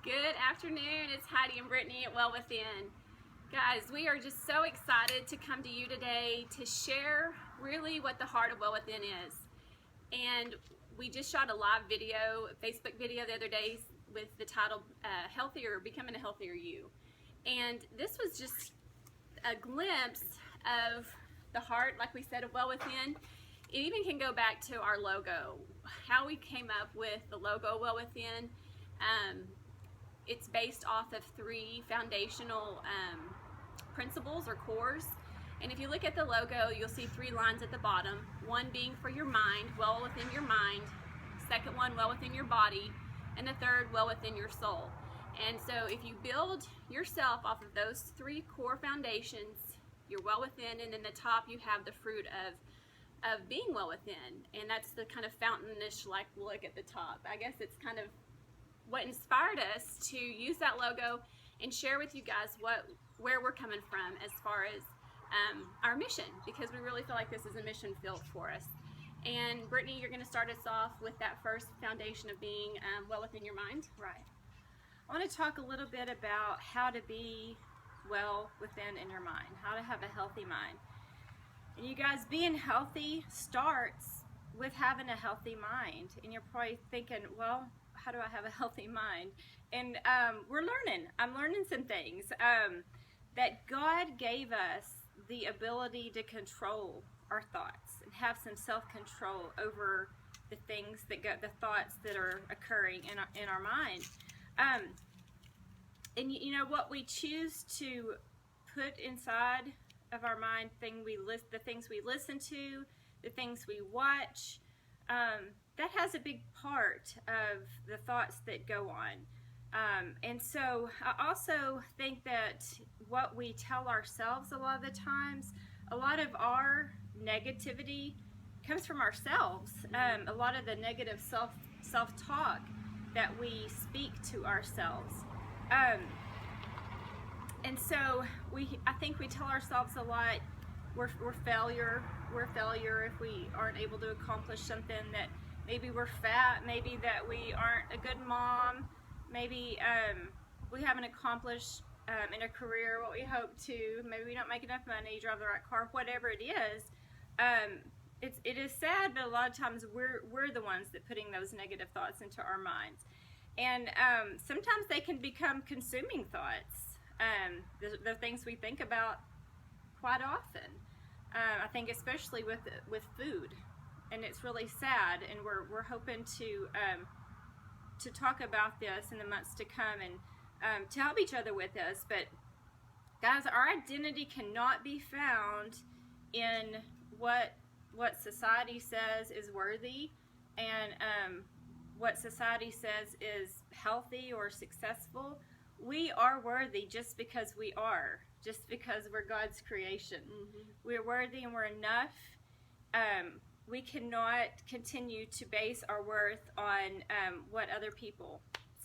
Good afternoon, it's Heidi and Brittany at Well Within. Guys, we are just so excited to come to you today to share really what the heart of Well Within is. And we just shot a live video, Facebook video the other day with the title Healthier, Becoming a Healthier You. And this was just a glimpse of the heart, like we said, of Well Within. It even can go back to our logo, how we came up with the logo Well Within. It's based off of 3 foundational principles or cores. And if you look at the logo, you'll see 3 lines at the bottom. One being for your mind, well within your mind. Second one, well within your body. And the third, well within your soul. And so if you build yourself off of those 3 core foundations, you're well within, and in the top you have the fruit of being well within. And that's the kind of fountainish like look at the top. I guess it's kind of what inspired us to use that logo and share with you guys where we're coming from as far as our mission, because we really feel like this is a mission field for us. And Brittany, you're going to start us off with that first foundation of being well within your mind. Right. I want to talk a little bit about how to be well within in your mind, how to have a healthy mind. And you guys, being healthy starts with having a healthy mind. And you're probably thinking, well, how do I have a healthy mind? And we're learning. I'm learning some things. That God gave us the ability to control our thoughts and have some self-control over the things that the thoughts that are occurring in our mind. And you know what we choose to put inside of our mind, the things we listen to, the things we watch, that has a big part of the thoughts that go on. And so I also think that what we tell ourselves a lot of the times, a lot of our negativity comes from ourselves. A lot of the negative self-talk that we speak to ourselves. And so I think we tell ourselves a lot, we're failure if we aren't able to accomplish something, that maybe we're fat, maybe that we aren't a good mom, maybe we haven't accomplished in a career what we hope to, maybe we don't make enough money, drive the right car, whatever it is. It is sad, but a lot of times we're the ones that putting those negative thoughts into our minds. And sometimes they can become consuming thoughts. The things we think about quite often. I think especially with food, and it's really sad. And we're hoping to talk about this in the months to come and to help each other with this. But guys, our identity cannot be found in what society says is worthy and what society says is healthy or successful. We are worthy just because we are, just because we're God's creation. Mm-hmm. We're worthy and we're enough. We cannot continue to base our worth on what other people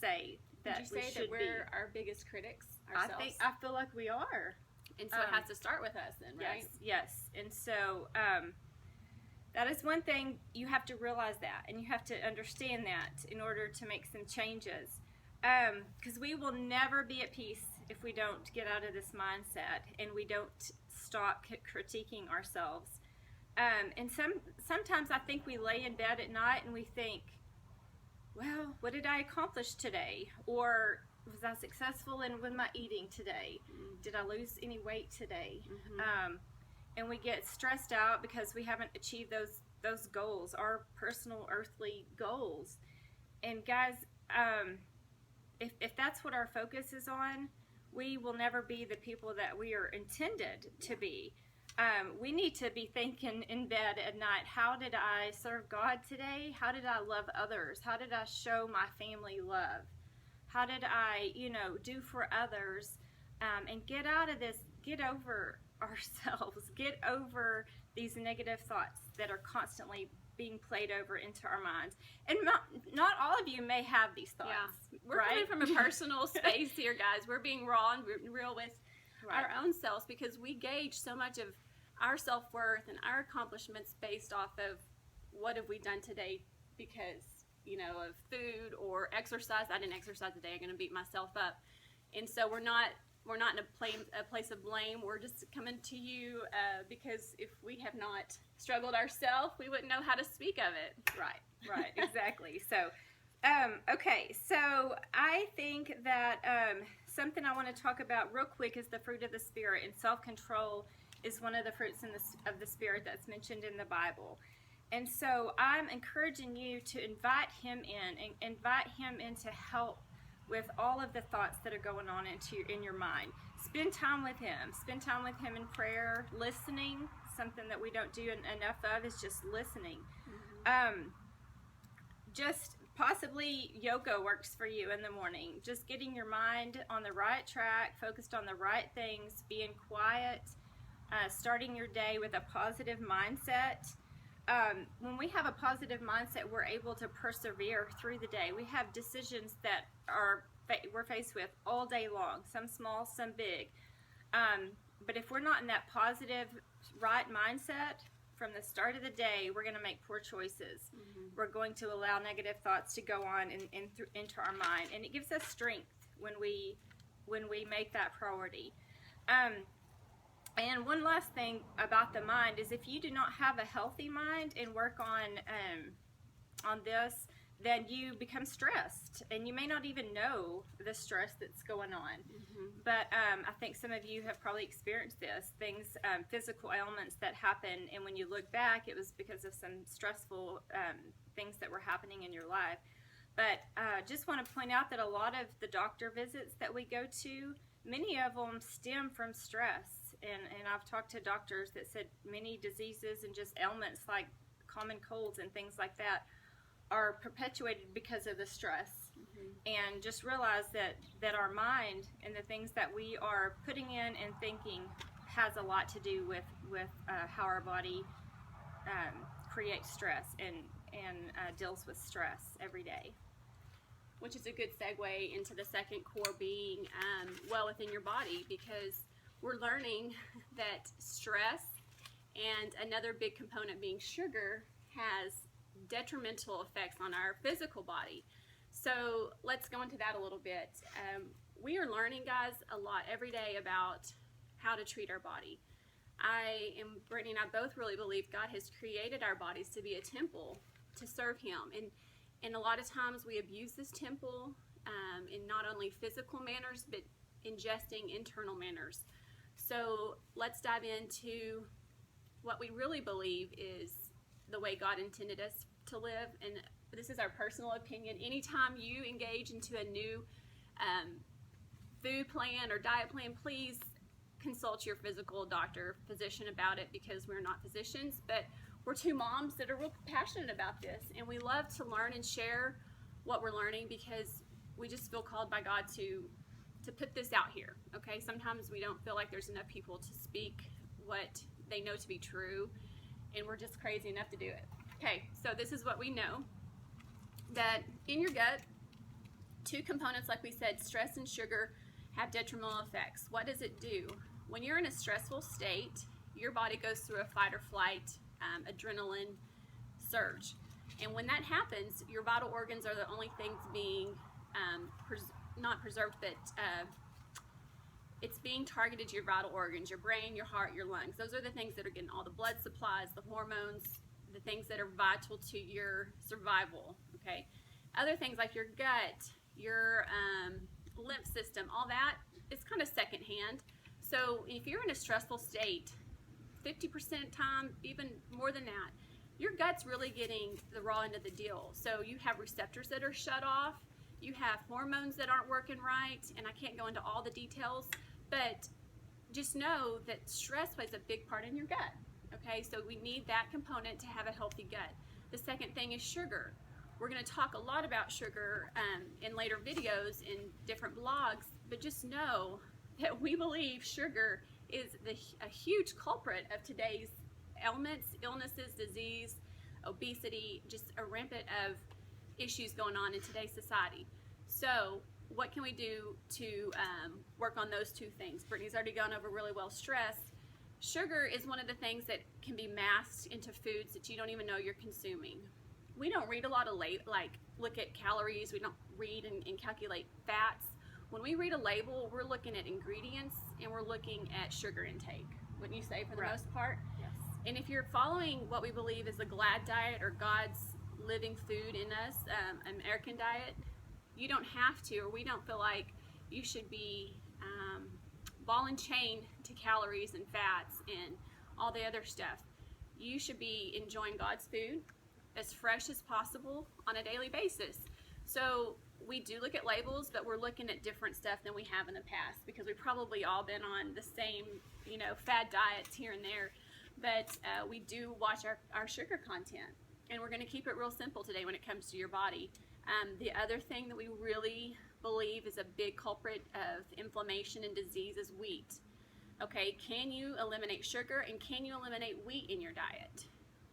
say that we should be. Would you say that we're our biggest critics ourselves? I feel like we are. And so it has to start with us then, right? Yes. And so that is one thing, you have to realize that, and you have to understand that in order to make some changes. Because we will never be at peace if we don't get out of this mindset and we don't stop critiquing ourselves. And sometimes I think we lay in bed at night and we think, well, what did I accomplish today? Or was I successful with my eating today? Did I lose any weight today? Mm-hmm. And we get stressed out because we haven't achieved those goals, our personal earthly goals. And guys, if that's what our focus is on, we will never be the people that we are intended to be. We need to be thinking in bed at night, how did I serve God today? How did I love others? How did I show my family love? How did I, do for others? And get out of this, get over ourselves, get over these negative thoughts that are constantly being played over into our minds. And not all of you may have these thoughts. Yeah. We're coming from a personal space here, guys. We're being raw and real with our own selves, because we gauge so much of our self-worth and our accomplishments based off of what have we done today, because of food or exercise. I didn't exercise today. I'm going to beat myself up. And so we're not in a place of blame. We're just coming to you because if we have not struggled ourselves, we wouldn't know how to speak of it. Right, exactly. So, okay, so I think that something I want to talk about real quick is the fruit of the Spirit, and self-control is one of the fruits of the Spirit that's mentioned in the Bible. And so I'm encouraging you to invite Him in, and invite Him in to help with all of the thoughts that are going on in your mind. Spend time with Him. Spend time with Him in prayer, listening. Something that we don't do enough of is just listening. Just possibly yoga works for you in the morning. Just getting your mind on the right track, focused on the right things, being quiet, starting your day with a positive mindset. When we have a positive mindset, we're able to persevere through the day. We have decisions that we're faced with all day long, some small, some big. But if we're not in that positive, right mindset from the start of the day, we're going to make poor choices. We're going to allow negative thoughts to go on into our mind, and it gives us strength when we make that priority. And one last thing about the mind is, if you do not have a healthy mind and work on this, then you become stressed, and you may not even know the stress that's going on. But I think some of you have probably experienced this, things, physical ailments that happen, and when you look back, it was because of some stressful things that were happening in your life. But just want to point out that a lot of the doctor visits that we go to, many of them stem from stress. And I've talked to doctors that said many diseases and just ailments like common colds and things like that are perpetuated because of the stress. And just realize that our mind and the things that we are putting in and thinking has a lot to do with how our body creates stress and deals with stress every day. Which is a good segue into the second core, being well within your body, because we're learning that stress and another big component being sugar has detrimental effects on our physical body. So let's go into that a little bit. We are learning, guys, a lot every day about how to treat our body. Brittany and I both really believe God has created our bodies to be a temple to serve Him. And a lot of times we abuse this temple in not only physical manners, but ingesting internal manners. So let's dive into what we really believe is the way God intended us to live. And this is our personal opinion. Anytime you engage into a new food plan or diet plan, please consult your physical doctor, physician about it, because we're not physicians, but we're two moms that are real passionate about this, and we love to learn and share what we're learning, because we just feel called by God to put this out here. Okay, sometimes we don't feel like there's enough people to speak what they know to be true, and we're just crazy enough to do it. Okay, so this is what we know, that in your gut, two components, like we said, stress and sugar, have detrimental effects. What does it do? When you're in a stressful state, your body goes through a fight or flight adrenaline surge, and when that happens, your vital organs are the only things being not preserved, but it's being targeted to your vital organs, your brain, your heart, your lungs. Those are the things that are getting all the blood supplies, the hormones, the things that are vital to your survival. Okay, other things like your gut, your lymph system, all that is kind of secondhand. So if you're in a stressful state, 50% time, even more than that, your gut's really getting the raw end of the deal. So you have receptors that are shut off, you have hormones that aren't working right, and I can't go into all the details, but just know that stress plays a big part in your gut. Okay, so we need that component to have a healthy gut. The second thing is sugar. We're going to talk a lot about sugar in later videos in different blogs, but just know that we believe sugar is a huge culprit of today's ailments, illnesses, disease, obesity, just a rampant of issues going on in today's society. So what can we do to work on those two things? Brittany's already gone over really well stress. Sugar is one of the things that can be masked into foods that you don't even know you're consuming. we don't read a lot of look at calories. We don't read and calculate fats. When we read a label, we're looking at ingredients and we're looking at sugar intake, wouldn't you say, for the most part? Yes. And if you're following what we believe is the GLAD diet, or God's living food in us, American diet, you don't have to, or we don't feel like you should be ball and chain to calories and fats and all the other stuff. You should be enjoying God's food as fresh as possible on a daily basis. So we do look at labels, but we're looking at different stuff than we have in the past, because we've probably all been on the same, fad diets here and there. But we do watch our sugar content, and we're going to keep it real simple today when it comes to your body. The other thing that we really believe is a big culprit of inflammation and disease is wheat. Okay, can you eliminate sugar, and can you eliminate wheat in your diet?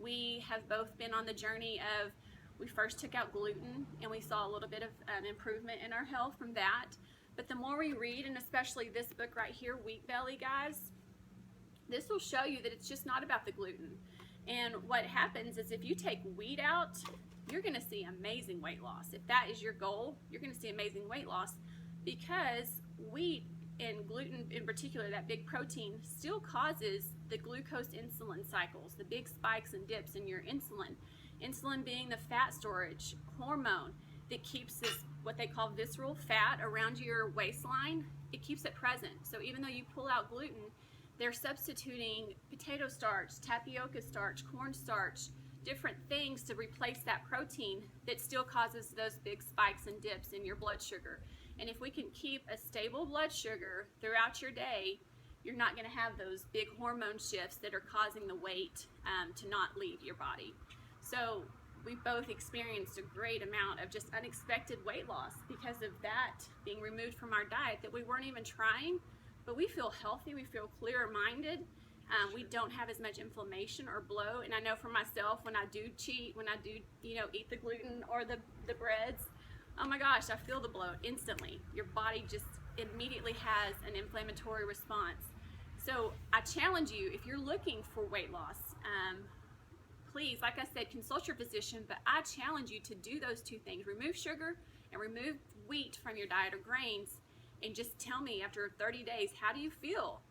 We have both been on the journey of, we first took out gluten, and we saw a little bit of improvement in our health from that. But the more we read, and especially this book right here, Wheat Belly, guys, this will show you that it's just not about the gluten. And what happens is, if you take wheat out, you're going to see amazing weight loss. If that is your goal, you're going to see amazing weight loss, because wheat and gluten in particular, that big protein, still causes the glucose insulin cycles, the big spikes and dips in your insulin. Insulin being the fat storage hormone that keeps this, what they call visceral fat, around your waistline. It keeps it present. So even though you pull out gluten, they're substituting potato starch, tapioca starch, cornstarch, different things to replace that protein that still causes those big spikes and dips in your blood sugar. And if we can keep a stable blood sugar throughout your day, you're not going to have those big hormone shifts that are causing the weight to not leave your body. So we've both experienced a great amount of just unexpected weight loss because of that being removed from our diet that we weren't even trying. But we feel healthy, we feel clearer-minded. We don't have as much inflammation or bloat. And I know for myself, when I do cheat, when I do, eat the gluten or the breads, oh my gosh, I feel the bloat instantly. Your body just immediately has an inflammatory response. So I challenge you, if you're looking for weight loss, please, like I said, consult your physician, but I challenge you to do those two things. Remove sugar and remove wheat from your diet, or grains, and just tell me after 30 days, how do you feel?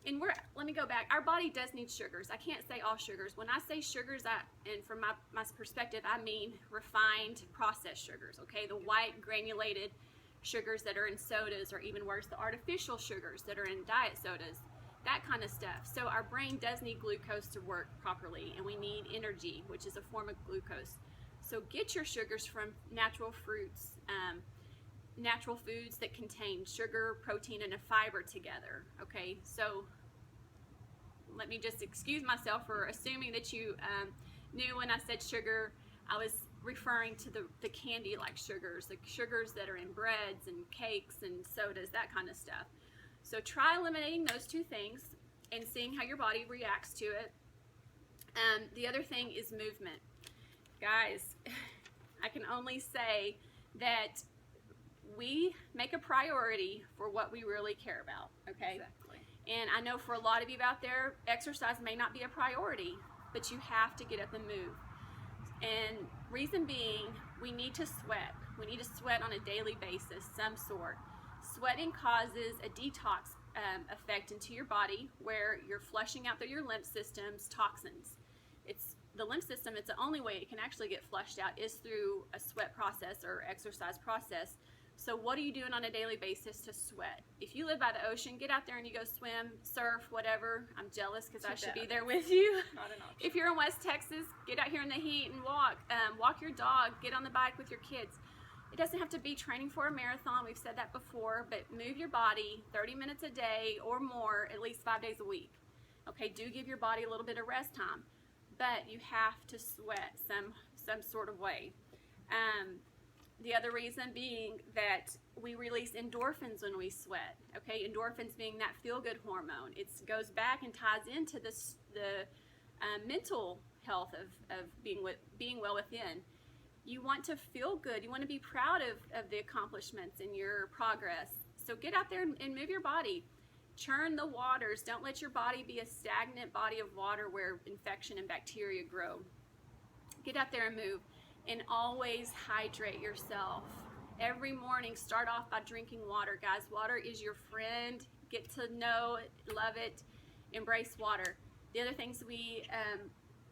And let me go back. Our body does need sugars. I can't say all sugars. When I say sugars, and from my perspective, I mean refined processed sugars, okay? The white granulated sugars that are in sodas, or even worse, the artificial sugars that are in diet sodas, that kind of stuff. So our brain does need glucose to work properly, and we need energy, which is a form of glucose. So get your sugars from natural fruits, natural foods that contain sugar, protein, and a fiber together, okay? So let me just excuse myself for assuming that you knew when I said sugar, I was referring to the candy-like sugars, the sugars that are in breads and cakes and sodas, that kind of stuff. So try eliminating those two things and seeing how your body reacts to it. The other thing is movement. Guys, I can only say that we make a priority for what we really care about, okay? Exactly. And I know for a lot of you out there, exercise may not be a priority, but you have to get up and move. And reason being, we need to sweat. We need to sweat on a daily basis, some sort. Sweating causes a detox effect into your body, where you're flushing out through your lymph system's toxins. It's the lymph system, it's the only way it can actually get flushed out is through a sweat process or exercise process. So what are you doing on a daily basis to sweat? If you live by the ocean, get out there and you go swim, surf, whatever. I'm jealous because I should be there with you. Not an option. If you're in West Texas, get out here in the heat and walk. Walk your dog, get on the bike with your kids. It doesn't have to be training for a marathon. We've said that before, but move your body 30 minutes a day or more, at least 5 days a week. Okay, do give your body a little bit of rest time, but you have to sweat some sort of way. The other reason being that we release endorphins when we sweat. Okay, endorphins being that feel-good hormone. It goes back and ties into the mental health of being well within. You want to feel good. You want to be proud of the accomplishments and your progress. So get out there and move your body. Churn the waters. Don't let your body be a stagnant body of water where infection and bacteria grow. Get out there and move. And always hydrate yourself. Every morning, start off by drinking water, guys. Water is your friend. Get to know it, love it, embrace water. The other things we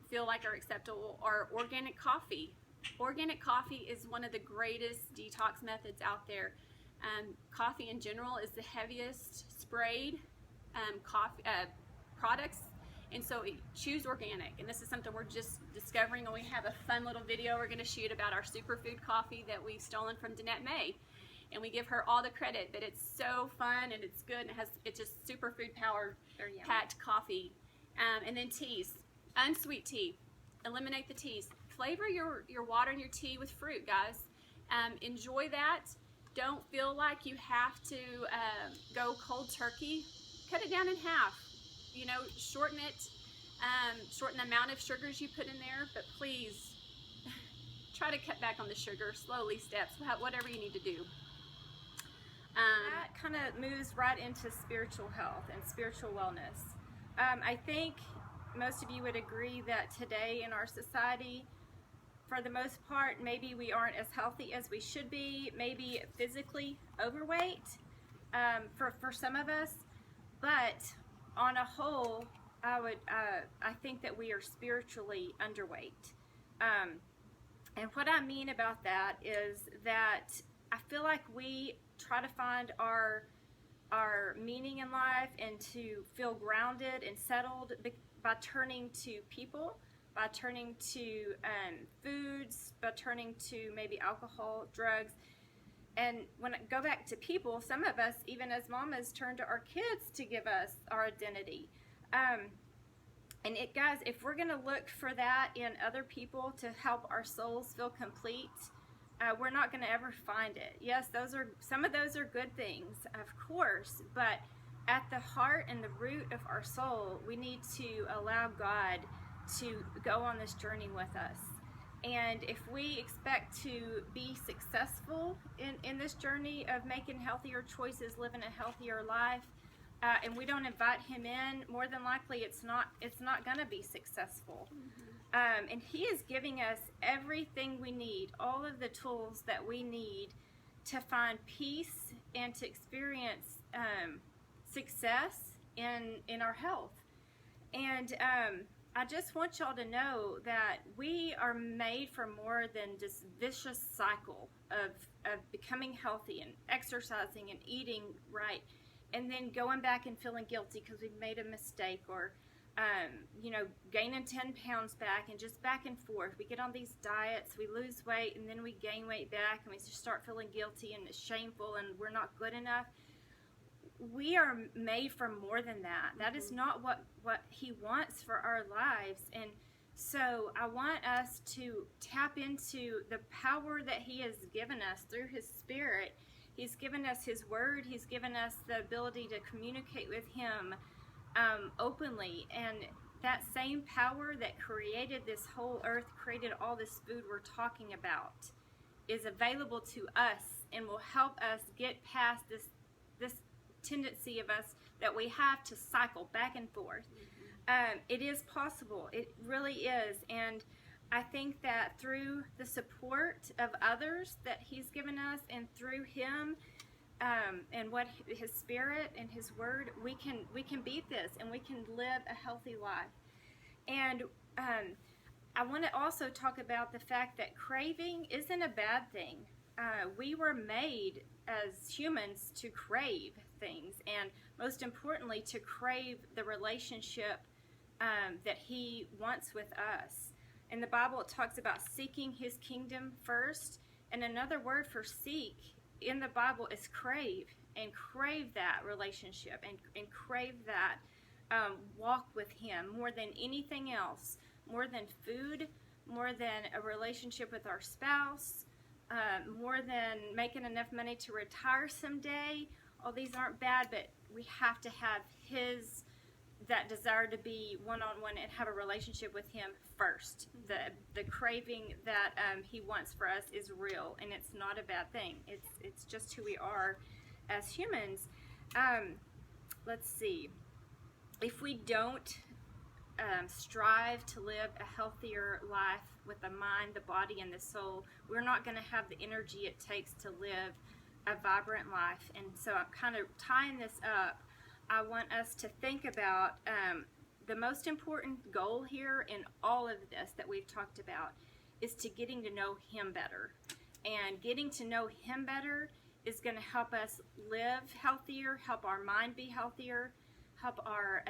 feel like are acceptable are organic coffee. Organic coffee is one of the greatest detox methods out there. Coffee in general is the heaviest sprayed coffee products, and so choose organic. And this is something we're just discovering, and we have a fun little video we're going to shoot about our superfood coffee that we've stolen from Danette May, and we give her all the credit that it's so fun and it's good, and it's just superfood powered packed coffee. And then teas, unsweet tea. Eliminate the teas. Flavor your water and your tea with fruit, guys. Enjoy that. Don't feel like you have to go cold turkey. Cut it down in half. You know, shorten it. Shorten the amount of sugars you put in there, but please try to cut back on the sugar. Slowly, steps, whatever you need to do. That kind of moves right into spiritual health and spiritual wellness. I think most of you would agree that today in our society, for the most part, maybe we aren't as healthy as we should be, maybe physically overweight for some of us, but on a whole, I think that we are spiritually underweight. And what I mean about that is that I feel like we try to find our meaning in life and to feel grounded and settled by turning to people, by turning to foods, by turning to maybe alcohol, drugs. And when I go back to people, some of us, even as mamas, turn to our kids to give us our identity. And guys, if we're going to look for that in other people to help our souls feel complete, we're not going to ever find it. Yes, some of those are good things, of course, but at the heart and the root of our soul, we need to allow God to go on this journey with us. And if we expect to be successful in this journey of making healthier choices, living a healthier life, and we don't invite Him in, more than likely it's not going to be successful. And He is giving us everything we need, all of the tools that we need to find peace and to experience success in our health. And I just want y'all to know that we are made for more than this vicious cycle of becoming healthy and exercising and eating right, and then going back and feeling guilty because we've made a mistake, or gaining 10 pounds back, and just back and forth. We get on these diets, we lose weight, and then we gain weight back, and we just start feeling guilty and it's shameful and we're not good enough. We are made for more than that. That is not what He wants for our lives. And so I want us to tap into the power that He has given us through His Spirit. He's given us His Word. He's given us the ability to communicate with Him openly. And that same power that created this whole earth, created all this food we're talking about, is available to us and will help us get past this tendency of us that we have to cycle back and forth. It is possible. It really is. And I think that through the support of others that He's given us, and through Him and what His Spirit and His Word, we can beat this, and we can live a healthy life. And I want to also talk about the fact that craving isn't a bad thing. We were made as humans to crave things, and most importantly, to crave the relationship that He wants with us. In the Bible, it talks about seeking His kingdom first, and another word for seek in the Bible is crave, and crave that relationship, and crave that walk with Him more than anything else, more than food, more than a relationship with our spouse, more than making enough money to retire someday. All these aren't bad, but we have to have that desire to be one-on-one and have a relationship with Him first. The craving that He wants for us is real, and it's not a bad thing. It's just who we are as humans. Let's see. If we don't strive to live a healthier life with the mind, the body, and the soul, we're not going to have the energy it takes to live a vibrant life. And so I'm kind of tying this up. I want us to think about the most important goal here in all of this that we've talked about is to getting to know Him better. And getting to know Him better is going to help us live healthier, help our mind be healthier, help our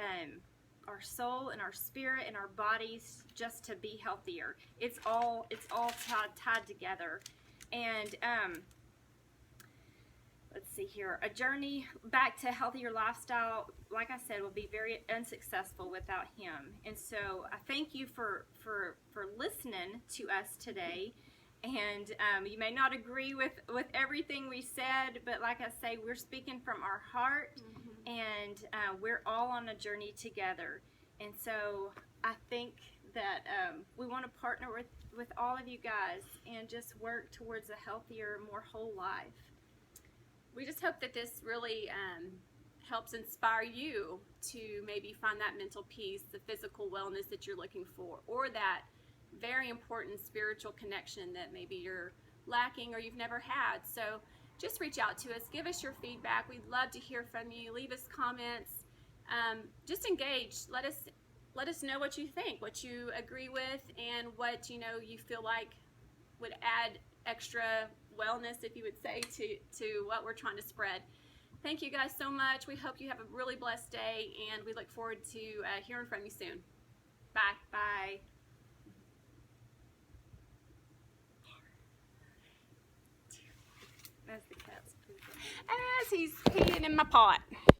soul and our spirit and our bodies just to be healthier. It's all tied together. And let's see here. A journey back to a healthier lifestyle, like I said, will be very unsuccessful without Him. And so I thank you for listening to us today. And you may not agree with everything we said, but like I say, we're speaking from our heart, and we're all on a journey together. And so I think that we want to partner with all of you guys and just work towards a healthier, more whole life. We just hope that this really helps inspire you to maybe find that mental peace, the physical wellness that you're looking for, or that very important spiritual connection that maybe you're lacking or you've never had. So just reach out to us, give us your feedback. We'd love to hear from you. Leave us comments. Just engage. Let us know what you think, what you agree with, and what you feel like would add extra wellness, if you would say, to what we're trying to spread. Thank you guys so much. We hope you have a really blessed day, and we look forward to hearing from you soon. Bye. Bye. As the cat's pooping. As he's peeing in my pot.